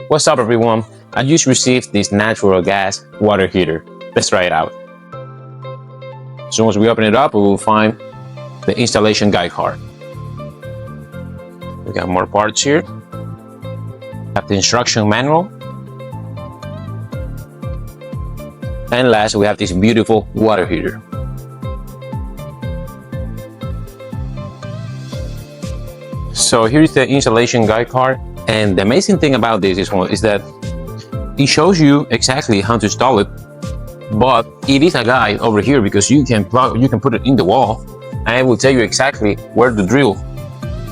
What's up everyone? I just received this natural gas water heater. Let's try it out. As soon as we open it up, we will find the installation guide card. We got more parts here. Have the instruction manual. And last, we have this beautiful water heater. So here's the installation guide card. And the amazing thing about this is that it shows you exactly how to install it, but it is a guide over here because you can put it in the wall, and it will tell you exactly where to drill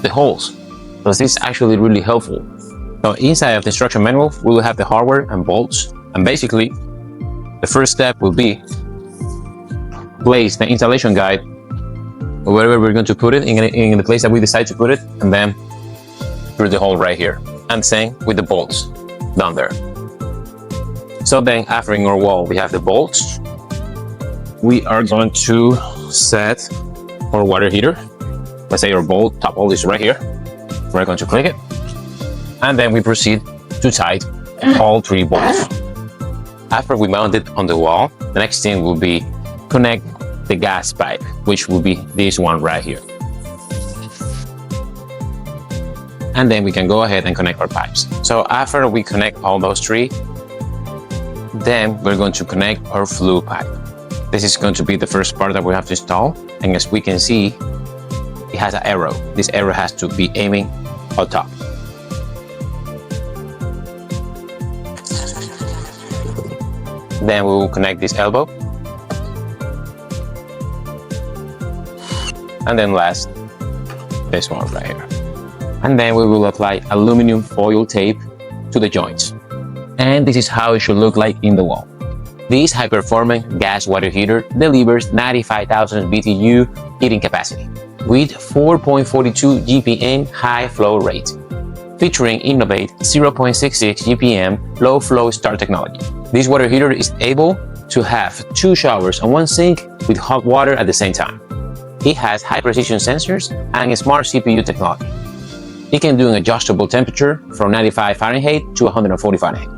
the holes. So this is actually really helpful. So inside of the instruction manual, we will have the hardware and bolts, and basically the first step will be place the installation guide wherever we're going to put it in the place that we decide to put it, and then through the hole right here, and same with the bolts down there. So then after in our wall we have the bolts, we are going to set our water heater. Let's say our bolt, top bolt is right here. We're going to click it, and then we proceed to tight all 3 bolts. After we mount it on the wall, the next thing will be connect the gas pipe, which will be this one right here. And then we can go ahead and connect our pipes. So after we connect all those 3, then we're going to connect our flue pipe. This is going to be the first part that we have to install. And as we can see, it has an arrow. This arrow has to be aiming on top. Then we will connect this elbow. And then last, this one right here. And then we will apply aluminum foil tape to the joints. And this is how it should look like in the wall. This high-performing gas water heater delivers 95,000 BTU heating capacity with 4.42 GPM high flow rate, featuring Innovate 0.66 GPM low flow start technology. This water heater is able to have 2 showers and 1 sink with hot water at the same time. It has high precision sensors and a smart CPU technology. It can do an adjustable temperature from 95 Fahrenheit to 140 Fahrenheit.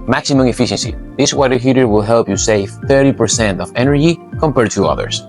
Maximum efficiency. This water heater will help you save 30% of energy compared to others.